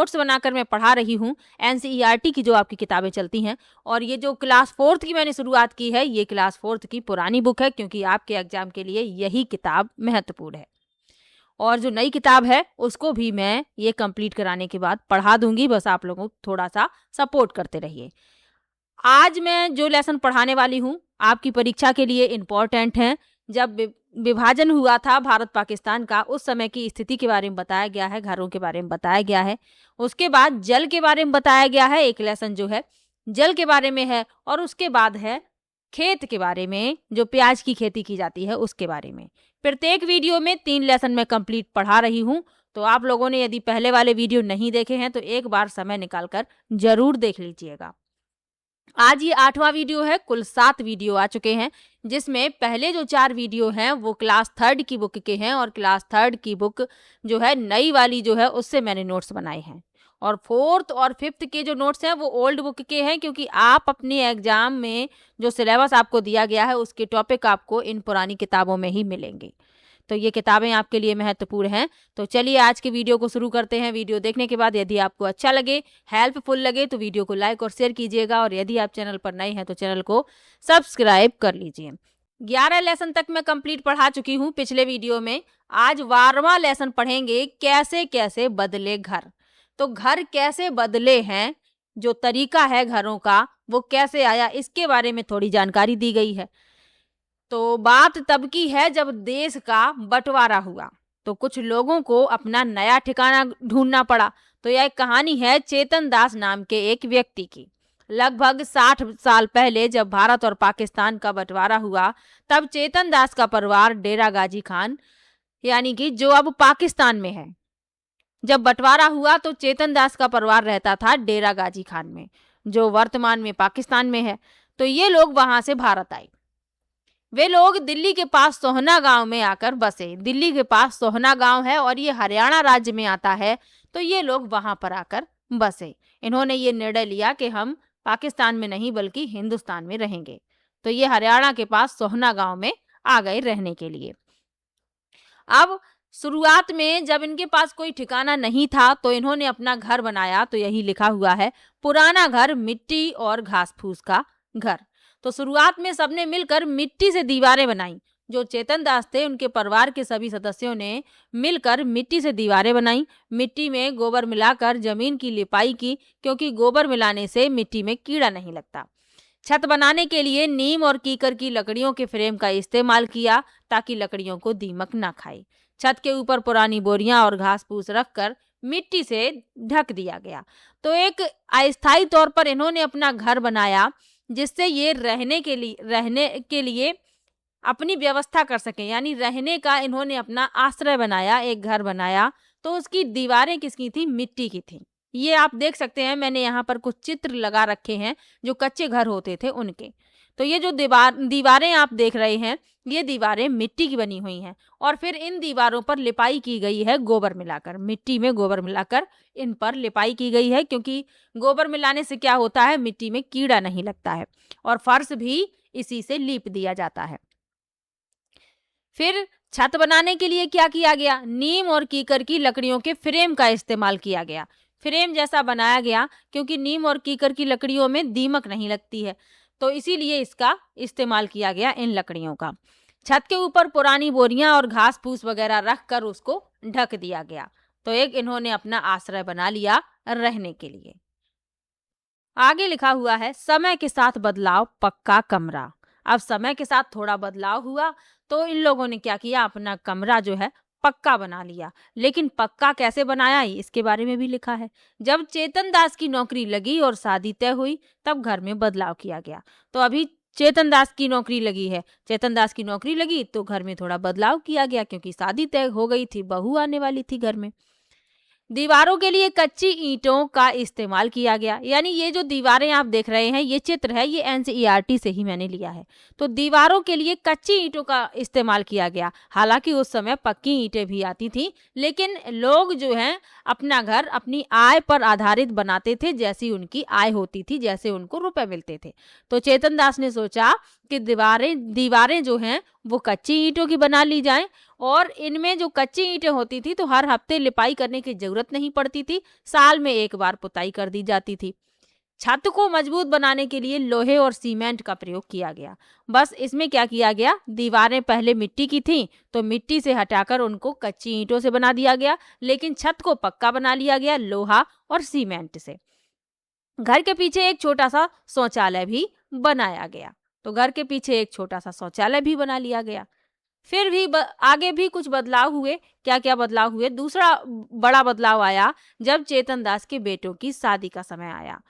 Notes बनाकर मैं पढ़ा रही हूँ एनसीईआरटी की जो आपकी किताबें चलती हैं। और ये जो क्लास 4th की मैंने शुरुआत की है, ये क्लास 4th की पुरानी बुक है, क्योंकि आपके एग्जाम के लिए यही किताब महत्वपूर्ण है। और जो नई किताब है उसको भी मैं ये कंप्लीट कराने के बाद पढ़ा दूंगी, बस आप लोगों को थोड़ा सा सपोर्ट करते रहिए। आज मैं जो लेसन पढ़ाने वाली हूँ आपकी परीक्षा के लिए इम्पोर्टेंट है। जब विभाजन हुआ था भारत पाकिस्तान का, उस समय की स्थिति के बारे में बताया गया है, घरों के बारे में बताया गया है। उसके बाद जल के बारे में बताया गया है, एक लेसन जो है जल के बारे में है। और उसके बाद है खेत के बारे में, जो प्याज की खेती की जाती है उसके बारे में। प्रत्येक वीडियो में 3 लेसन मैं कंप्लीट पढ़ा रही हूँ। तो आप लोगों ने यदि पहले वाले वीडियो नहीं देखे हैं तो एक बार समय निकालकर जरूर देख लीजिएगा। आज ये 8वां वीडियो है, कुल 7 वीडियो आ चुके हैं, जिसमें पहले जो 4 वीडियो हैं वो क्लास 3rd की बुक के हैं। और क्लास 3rd की बुक जो है नई वाली जो है उससे मैंने नोट्स बनाए हैं। और 4th और 5th के जो नोट्स हैं वो ओल्ड बुक के हैं, क्योंकि आप अपने एग्जाम में जो सिलेबस आपको दिया गया है उसके टॉपिक आपको इन पुरानी किताबों में ही मिलेंगे। तो ये किताबें आपके लिए महत्वपूर्ण हैं। तो चलिए आज के वीडियो को शुरू करते हैं। वीडियो देखने के बाद यदि आपको अच्छा लगे, हेल्पफुल लगे, तो वीडियो को लाइक और शेयर कीजिएगा। और यदि आप चैनल पर नए हैं तो चैनल को सब्सक्राइब कर लीजिए। 11 लेसन तक मैं कंप्लीट पढ़ा चुकी हूँ पिछले वीडियो में। आज 12वां लेसन पढ़ेंगे, कैसे कैसे बदले घर। तो घर कैसे बदले हैं, जो तरीका है घरों का वो कैसे आया, इसके बारे में थोड़ी जानकारी दी गई है। तो बात तब की है जब देश का बंटवारा हुआ, तो कुछ लोगों को अपना नया ठिकाना ढूंढना पड़ा। तो यह एक कहानी है चेतन दास नाम के एक व्यक्ति की। लगभग 60 साल पहले जब भारत और पाकिस्तान का बंटवारा हुआ, तब चेतन दास का परिवार डेरा गाजी खान, यानी कि जो अब पाकिस्तान में है, जब बंटवारा हुआ तो चेतन दास का परिवार रहता था डेरा गाजी खान में, जो वर्तमान में पाकिस्तान में है। तो ये लोग वहां से भारत आए। वे लोग दिल्ली के पास सोहना गांव में आकर बसे। दिल्ली के पास सोहना गांव है और ये हरियाणा राज्य में आता है। तो ये लोग वहां पर आकर बसे। इन्होंने ये निर्णय लिया कि हम पाकिस्तान में नहीं बल्कि हिंदुस्तान में रहेंगे। तो ये हरियाणा के पास सोहना गांव में आ गए रहने के लिए। अब शुरुआत में जब इनके पास कोई ठिकाना नहीं था तो इन्होंने अपना घर बनाया। तो यही लिखा हुआ है, पुराना घर मिट्टी और घास फूस का घर। तो शुरुआत में सबने मिलकर मिट्टी से दीवारें बनाई। जो चेतन दास थे उनके परिवार के सभी सदस्यों ने मिलकर मिट्टी से दीवारें बनाई। मिट्टी में गोबर मिलाकर जमीन की लिपाई की, क्योंकि गोबर मिलाने से मिट्टी में कीड़ा नहीं लगता। छत बनाने के लिए नीम और कीकर की लकड़ियों के फ्रेम का इस्तेमाल किया, ताकि लकड़ियों को दीमक ना खाए। छत के ऊपर पुरानी बोरियां और घास फूस रखकर मिट्टी से ढक दिया गया। तो एक अस्थायी तौर पर इन्होंने अपना घर बनाया, जिससे ये रहने के लिए अपनी व्यवस्था कर सकें, यानी रहने का इन्होंने अपना आश्रय बनाया, एक घर बनाया। तो उसकी दीवारें किसकी थी? मिट्टी की थी। ये आप देख सकते हैं, मैंने यहाँ पर कुछ चित्र लगा रखे हैं जो कच्चे घर होते थे उनके। तो ये जो दीवारें आप देख रहे हैं, ये दीवारें मिट्टी की बनी हुई हैं। और फिर इन दीवारों पर लिपाई की गई है गोबर मिलाकर, मिट्टी में गोबर मिलाकर इन पर लिपाई की गई है, क्योंकि गोबर मिलाने से क्या होता है, मिट्टी में कीड़ा नहीं लगता है। और फर्श भी इसी से लीप दिया जाता है। फिर छत बनाने के लिए क्या किया गया? नीम और कीकर की लकड़ियों के फ्रेम का इस्तेमाल किया गया। फ्रेम जैसा बनाया गया, क्योंकि नीम और कीकर की लकड़ियों में दीमक नहीं लगती है, तो इसीलिए इसका इस्तेमाल किया गया इन लकड़ियों का। छत के ऊपर पुरानी बोरियां और घास फूस वगैरह रख कर उसको ढक दिया गया। तो एक इन्होंने अपना आश्रय बना लिया रहने के लिए। आगे लिखा हुआ है, समय के साथ बदलाव, पक्का कमरा। अब समय के साथ थोड़ा बदलाव हुआ तो इन लोगों ने क्या किया, अपना कमरा जो है पक्का बना लिया। लेकिन पक्का कैसे बनाया, इसके बारे में भी लिखा है। जब चेतन दास की नौकरी लगी और शादी तय हुई, तब घर में बदलाव किया गया। तो अभी चेतन दास की नौकरी लगी है, चेतन दास की नौकरी लगी तो घर में थोड़ा बदलाव किया गया, क्योंकि शादी तय हो गई थी, बहू आने वाली थी घर में। दीवारों के लिए कच्ची ईंटों का इस्तेमाल किया गया। यानी ये जो दीवारें आप देख रहे हैं, ये चित्र है, ये एनसीईआरटी से ही मैंने लिया है। तो दीवारों के लिए कच्ची ईंटों का इस्तेमाल किया गया। हालांकि उस समय पक्की ईंटें भी आती थी, लेकिन लोग जो हैं अपना घर अपनी आय पर आधारित बनाते थे, जैसी उनकी आय होती थी, जैसे उनको रुपए मिलते थे। तो चेतन दास ने सोचा कि दीवारें जो हैं वो कच्ची ईंटों की बना ली जाएं, और इनमें जो कच्ची ईंटें होती थी तो हर हफ्ते लिपाई करने की जरूरत नहीं पड़ती थी, साल में एक बार पुताई कर दी जाती थी। छत को मजबूत बनाने के लिए लोहे और सीमेंट का प्रयोग किया गया। बस इसमें क्या किया गया, दीवारें पहले मिट्टी की थीं तो मिट्टी से हटाकर उनको कच्ची ईंटों से बना दिया गया, लेकिन छत को पक्का बना लिया गया लोहा और सीमेंट से। घर के पीछे एक छोटा सा शौचालय भी बनाया गया। तो घर के पीछे एक छोटा सा शौचालय भी बना लिया गया। फिर भी आगे भी कुछ बदलाव हुए। क्या क्या बदलाव हुए? दूसरा बड़ा बदलाव आया जब चेतन दास के बेटों की शादी का समय आया,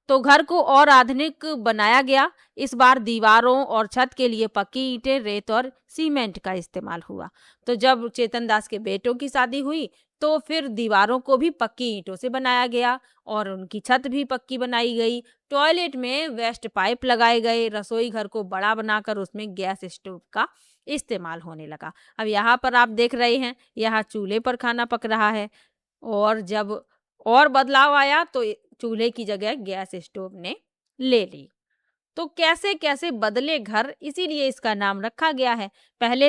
तो घर को और आधुनिक बनाया गया। इस बार दीवारों और छत के लिए पक्की ईंटें, रेत और सीमेंट का इस्तेमाल हुआ। तो जब चेतन दास के बेटों की शादी हुई तो फिर दीवारों को भी पक्की ईंटों से बनाया गया और उनकी छत भी पक्की बनाई गई। टॉयलेट में वेस्ट पाइप लगाए गए। रसोई घर को बड़ा बनाकर उसमें गैस स्टोव का इस्तेमाल होने लगा। अब यहाँ पर आप देख रहे हैं, यहाँ चूल्हे पर खाना पक रहा है, और जब और बदलाव आया तो चूल्हे की जगह गैस स्टोव ने ले ली। तो कैसे कैसे बदले घर, इसीलिए इसका नाम रखा गया है।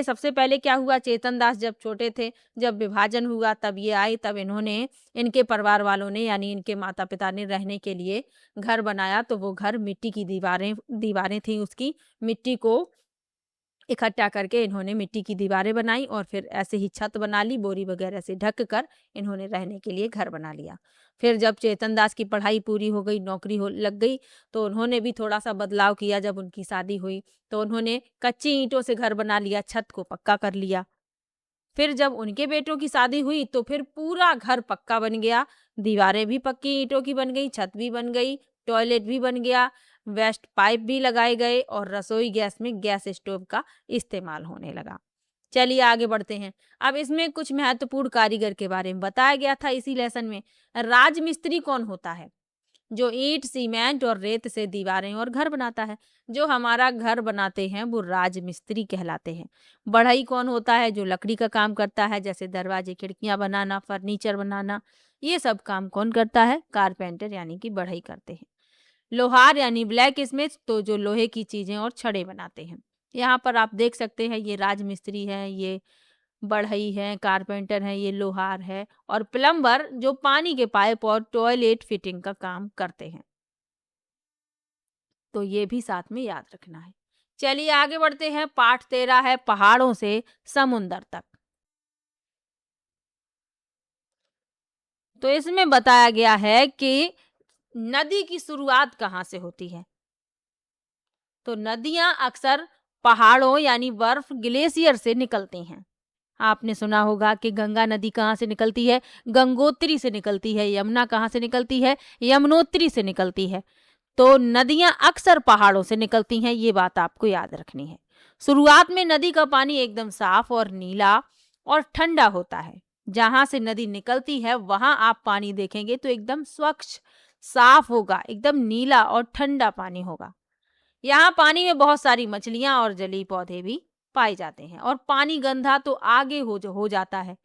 सबसे पहले क्या हुआ, चेतन दास जब छोटे थे, जब विभाजन हुआ तब ये आए, तब इनके परिवार वालों ने यानी इनके माता पिता ने रहने के लिए घर बनाया। तो वो घर मिट्टी की दीवारें थी, उसकी मिट्टी को इकट्ठा करके इन्होंने मिट्टी की दीवारें बनाई और फिर ऐसे ही छत बना ली, बोरी वगैरह से ढक कर इन्होंने रहने के लिए घर बना लिया। फिर जब चेतन दास की पढ़ाई पूरी हो गई, नौकरी हो लग गई, तो उन्होंने भी थोड़ा सा बदलाव किया। जब उनकी शादी हुई तो उन्होंने कच्ची ईंटों से घर बना लिया, छत को पक्का कर लिया। फिर जब उनके बेटों की शादी हुई तो फिर पूरा घर पक्का बन गया, दीवारें भी पक्की ईंटों की बन गई, छत भी बन गई, टॉयलेट भी बन गया, वेस्ट पाइप भी लगाए गए और रसोई गैस में गैस स्टोव का इस्तेमाल होने लगा। चलिए आगे बढ़ते हैं। अब इसमें कुछ महत्वपूर्ण कारीगर के बारे में बताया गया था इसी लेसन में। राजमिस्त्री कौन होता है? जो ईंट, सीमेंट और रेत से दीवारें और घर बनाता है। जो हमारा घर बनाते हैं वो राजमिस्त्री कहलाते हैं। बढ़ई कौन होता है? जो लकड़ी का काम करता है, जैसे दरवाजे, खिड़कियां बनाना, फर्नीचर बनाना, ये सब काम कौन करता है? कारपेंटर यानी कि बढ़ई करते हैं। लोहार यानी ब्लैक स्मिथ, तो जो लोहे की चीजें और छड़े बनाते हैं। यहाँ पर आप देख सकते हैं ये राजमिस्त्री है, ये बढ़ई है, कारपेंटर है, ये लोहार है, और प्लम्बर जो पानी के पाइप और टॉयलेट फिटिंग का काम करते हैं। तो ये भी साथ में याद रखना है। चलिए आगे बढ़ते हैं। पाठ 13 है पहाड़ों से समुंदर तक। तो इसमें बताया गया है कि नदी की शुरुआत कहाँ से होती है। तो नदियां अक्सर पहाड़ों यानी बर्फ, ग्लेशियर से निकलती हैं। आपने सुना होगा कि गंगा नदी कहाँ से निकलती है? गंगोत्री से निकलती है। यमुना कहाँ से निकलती है? यमुनोत्री से निकलती है। तो नदियां अक्सर पहाड़ों से निकलती हैं, ये बात आपको याद रखनी है। शुरुआत में नदी का पानी एकदम साफ और नीला और ठंडा होता है। जहां से नदी निकलती है वहां आप पानी देखेंगे तो एकदम स्वच्छ, साफ होगा, एकदम नीला और ठंडा पानी होगा। यहाँ पानी में बहुत सारी मछलियां और जलीय पौधे भी पाए जाते हैं। और पानी गंदा तो आगे हो जाता है।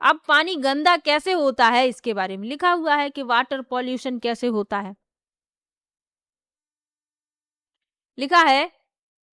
अब पानी गंदा कैसे होता है इसके बारे में लिखा हुआ है कि वाटर पॉल्यूशन कैसे होता है। लिखा है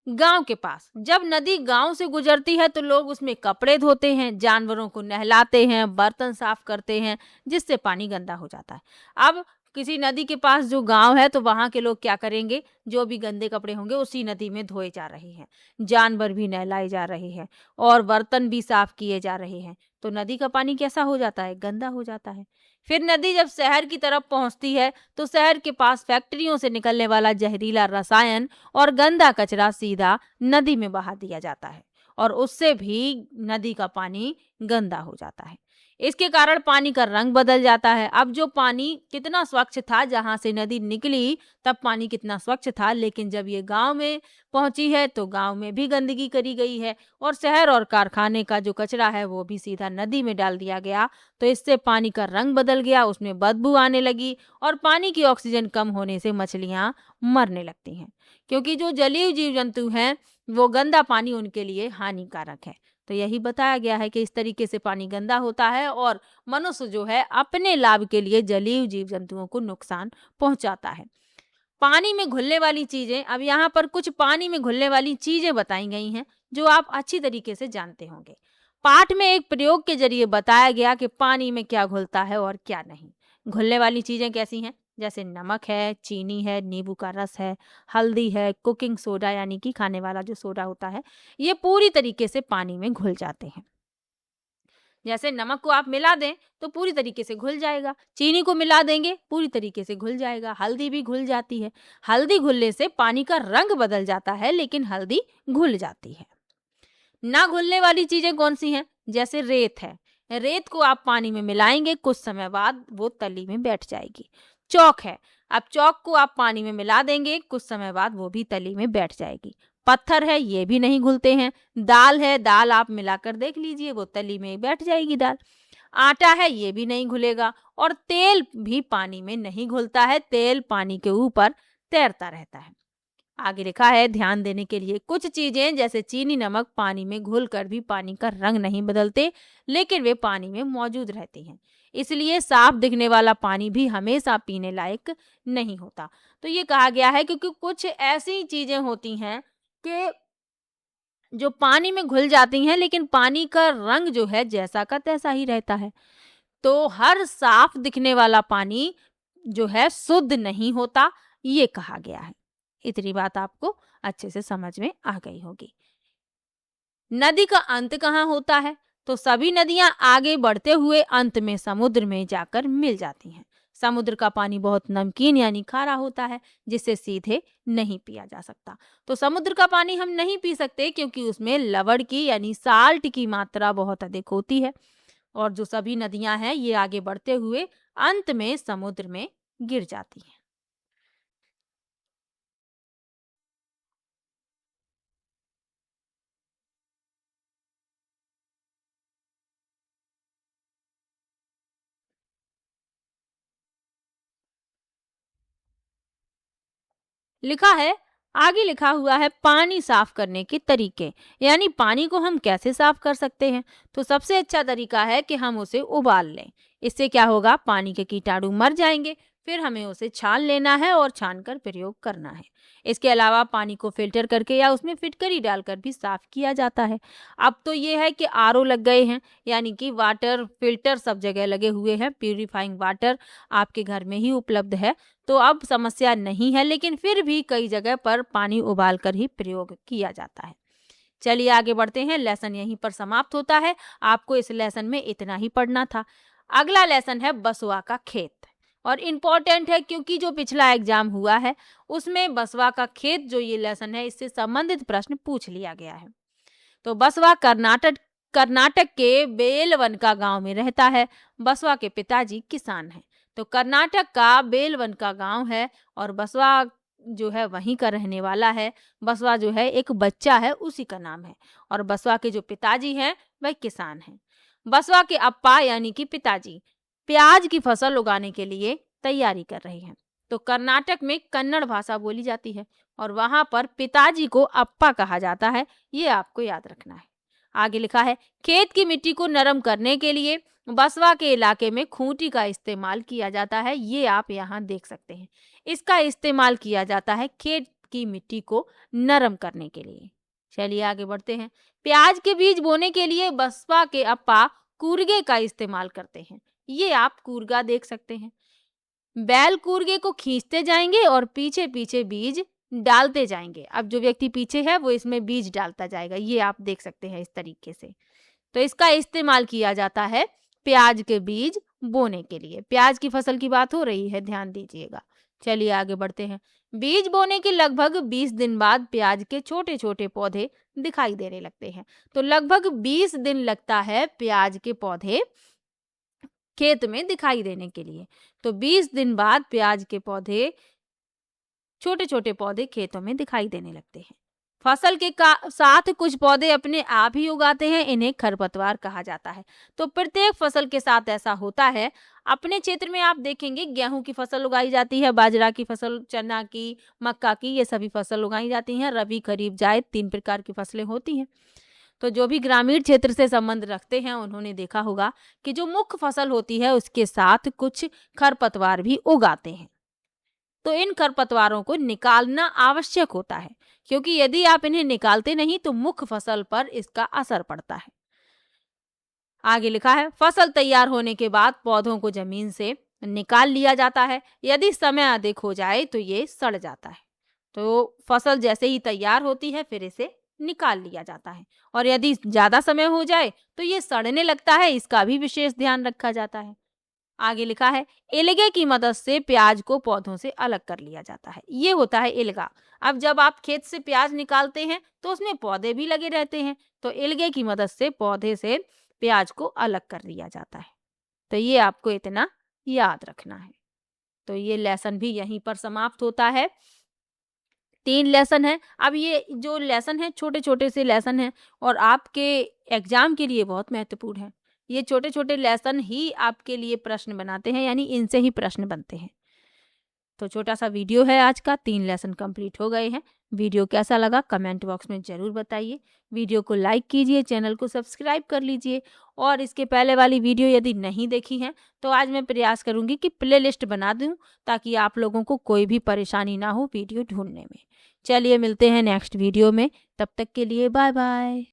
गांव के पास जब नदी गांव से गुजरती है तो लोग उसमें कपड़े धोते हैं, जानवरों को नहलाते हैं, बर्तन साफ करते हैं, जिससे पानी गंदा हो जाता है। अब किसी नदी के पास जो गांव है तो वहां के लोग क्या करेंगे? जो भी गंदे कपड़े होंगे उसी नदी में धोए जा रहे हैं, जानवर भी नहलाए जा रहे हैं और बर्तन भी साफ किए जा रहे हैं। तो नदी का पानी कैसा हो जाता है? गंदा हो जाता है। फिर नदी जब शहर की तरफ पहुंचती है तो शहर के पास फैक्ट्रियों से निकलने वाला जहरीला रसायन और गंदा कचरा सीधा नदी में बहा दिया जाता है और उससे भी नदी का पानी गंदा हो जाता है। इसके कारण पानी का रंग बदल जाता है। अब जो पानी कितना स्वच्छ था, जहां से नदी निकली तब पानी कितना स्वच्छ था, लेकिन जब ये गांव में पहुंची है तो गांव में भी गंदगी करी गई है और शहर और कारखाने का जो कचरा है वो भी सीधा नदी में डाल दिया गया। तो इससे पानी का रंग बदल गया, उसमें बदबू आने लगी और पानी की ऑक्सीजन कम होने से मछलियां मरने लगती हैं, क्योंकि जो जलीय जीव जंतु हैं वो गंदा पानी उनके लिए हानिकारक है। तो यही बताया गया है कि इस तरीके से पानी गंदा होता है और मनुष्य जो है अपने लाभ के लिए जलीय जीव जंतुओं को नुकसान पहुंचाता है। पानी में घुलने वाली चीजें, अब यहाँ पर कुछ पानी में घुलने वाली चीजें बताई गई हैं जो आप अच्छी तरीके से जानते होंगे। पाठ में एक प्रयोग के जरिए बताया गया कि पानी में क्या घुलता है और क्या नहीं। घुलने वाली चीजें कैसी हैं? जैसे नमक है, चीनी है, नींबू का रस है, हल्दी है, कुकिंग सोडा यानी कि खाने वाला जो सोडा होता है, ये पूरी तरीके से पानी में घुल जाते हैं। जैसे नमक को आप मिला दें तो पूरी तरीके से घुल जाएगा, चीनी को मिला देंगे पूरी तरीके से घुल जाएगा, हल्दी भी घुल जाती है। हल्दी घुलने से पानी का रंग बदल जाता है, लेकिन हल्दी घुल जाती है। ना घुलने वाली चीजें कौन सी हैं? जैसे रेत है, रेत को आप पानी में मिलाएंगे, कुछ समय बाद वो तली में बैठ जाएगी। चौक है, अब चौक को आप पानी में मिला देंगे, कुछ समय बाद वो भी तली में बैठ जाएगी। पत्थर है, ये भी नहीं घुलते हैं। दाल है, दाल आप मिलाकर देख लीजिए, वो तली में बैठ जाएगी दाल। आटा है, ये भी नहीं घुलेगा। और तेल भी पानी में नहीं घुलता है, तेल पानी के ऊपर तैरता रहता है। आगे लिखा है ध्यान देने के लिए, कुछ चीजें जैसे चीनी नमक पानी में घुलकर भी पानी का रंग नहीं बदलते, लेकिन वे पानी में मौजूद रहती हैं। इसलिए साफ दिखने वाला पानी भी हमेशा पीने लायक नहीं होता। तो ये कहा गया है क्योंकि कुछ ऐसी चीजें होती हैं कि जो पानी में घुल जाती हैं, लेकिन पानी का रंग जो है जैसा का तैसा ही रहता है। तो हर साफ दिखने वाला पानी जो है शुद्ध नहीं होता, ये कहा गया है। इतनी बात आपको अच्छे से समझ में आ गई होगी। नदी का अंत कहाँ होता है? तो सभी नदियां आगे बढ़ते हुए अंत में समुद्र में जाकर मिल जाती हैं। समुद्र का पानी बहुत नमकीन यानी खारा होता है, जिसे सीधे नहीं पिया जा सकता। तो समुद्र का पानी हम नहीं पी सकते क्योंकि उसमें लवण की यानी साल्ट की मात्रा बहुत अधिक होती है। और जो सभी नदियां हैं ये आगे बढ़ते हुए अंत में समुद्र में गिर जाती हैं। लिखा है, आगे लिखा हुआ है पानी साफ करने के तरीके, यानी पानी को हम कैसे साफ कर सकते हैं। तो सबसे अच्छा तरीका है कि हम उसे उबाल लें। इससे क्या होगा, पानी के कीटाणु मर जाएंगे। फिर हमें उसे छान लेना है और छान कर प्रयोग करना है। इसके अलावा पानी को फिल्टर करके या उसमें फिटकरी डालकर भी साफ किया जाता है। अब तो ये है कि आरओ लग गए हैं, यानी कि वाटर फिल्टर सब जगह लगे हुए हैं। प्यूरिफाइंग वाटर आपके घर में ही उपलब्ध है, तो अब समस्या नहीं है, लेकिन फिर भी कई जगह पर पानी उबाल कर ही प्रयोग किया जाता है। चलिए आगे बढ़ते हैं, लेसन यहीं पर समाप्त होता है। आपको इस लेसन में इतना ही पढ़ना था। अगला लेसन है बसुआ का खेत, और इम्पोर्टेंट है क्योंकि जो पिछला एग्जाम हुआ है उसमें बसवा का खेत जो ये लेसन है इससे संबंधित प्रश्न पूछ लिया गया है। तो बसवा कर्नाटक कर्नाटक के बेलवनका गांव में रहता है। बसवा के पिताजी किसान हैं। तो कर्नाटक का बेलवनका गांव है और बसवा जो है वहीं का रहने वाला है। बसवा जो है एक बच्चा है, उसी का नाम है। और बसवा के जो पिताजी हैं वह किसान हैं। बसवा के अप्पा यानी कि पिताजी प्याज की फसल उगाने के लिए तैयारी कर रहे हैं। तो कर्नाटक में कन्नड़ भाषा बोली जाती है और वहां पर पिताजी को अप्पा कहा जाता है। ये आपको याद रखना है। आगे लिखा है, खेत की मिट्टी को नरम करने के लिए बसवा के इलाके में खूंटी का इस्तेमाल किया जाता है। ये आप यहाँ देख सकते हैं। इसका इस्तेमाल किया जाता है खेत की मिट्टी को नरम करने के लिए। चलिए आगे बढ़ते हैं। प्याज के बीज बोने के लिए बसवा के अप्पा कूरगे का इस्तेमाल करते हैं। ये आप कूरगा देख सकते हैं। बैल कूरगे को खींचते जाएंगे और पीछे पीछे बीज डालते जाएंगे। अब जो व्यक्ति पीछे है वो इसमें बीज डालता जाएगा। ये आप देख सकते हैं इस तरीके से। तो इसका इस्तेमाल किया जाता है प्याज के बीज बोने के लिए। प्याज की फसल की बात हो रही है, ध्यान दीजिएगा। चलिए आगे बढ़ते हैं। बीज बोने के लगभग 20 दिन बाद प्याज के छोटे छोटे पौधे दिखाई देने लगते हैं। तो लगभग 20 दिन लगता है प्याज के पौधे खेत में दिखाई देने के लिए। तो 20 दिन बाद प्याज के पौधे छोटे छोटे पौधे खेतों में दिखाई देने लगते हैं। फसल के साथ कुछ पौधे अपने आप ही उगाते हैं, इन्हें खरपतवार कहा जाता है। तो प्रत्येक फसल के साथ ऐसा होता है। अपने क्षेत्र में आप देखेंगे गेहूं की फसल उगाई जाती है, बाजरा की फसल, चना की, मक्का की, ये सभी फसल उगाई जाती हैं। रबी, खरीफ, जायद 3 प्रकार की फसलें होती हैं। तो जो भी ग्रामीण क्षेत्र से संबंध रखते हैं उन्होंने देखा होगा कि जो मुख्य फसल होती है उसके साथ कुछ खरपतवार भी उगाते हैं। तो इन खरपतवारों को निकालना आवश्यक होता है, क्योंकि यदि आप इन्हें निकालते नहीं तो मुख्य फसल पर इसका असर पड़ता है। आगे लिखा है, फसल तैयार होने के बाद पौधों को जमीन से निकाल लिया जाता है। यदि समय अधिक हो जाए तो ये सड़ जाता है। तो फसल जैसे ही तैयार होती है फिर इसे निकाल लिया जाता है, और यदि ज़्यादा समय हो जाए तो ये सड़ने लगता है, इसका भी विशेष ध्यान रखा जाता है। आगे लिखा है, एल्गे की मदद से प्याज को पौधों से अलग कर लिया जाता है। ये होता है एल्गा। अब जब आप खेत से प्याज निकालते हैं तो उसमें पौधे भी लगे रहते हैं, तो एल्गे की मदद से पौधे से प्याज को अलग कर लिया जाता है। तो ये आपको इतना याद रखना है। तो ये लेसन भी यहीं पर समाप्त होता है। 3 लेसन है। अब ये जो लेसन है छोटे छोटे से लेसन हैं, और आपके एग्जाम के लिए बहुत महत्वपूर्ण है। ये छोटे छोटे लेसन ही आपके लिए प्रश्न बनाते हैं, यानी इनसे ही प्रश्न बनते हैं। तो छोटा सा वीडियो है आज का, 3 लेसन कंप्लीट हो गए हैं। वीडियो कैसा लगा कमेंट बॉक्स में ज़रूर बताइए। वीडियो को लाइक कीजिए, चैनल को सब्सक्राइब कर लीजिए, और इसके पहले वाली वीडियो यदि नहीं देखी है तो आज मैं प्रयास करूंगी कि प्लेलिस्ट बना दूं, ताकि आप लोगों को कोई भी परेशानी ना हो वीडियो ढूंढने में। चलिए मिलते हैं नेक्स्ट वीडियो में, तब तक के लिए बाय बाय।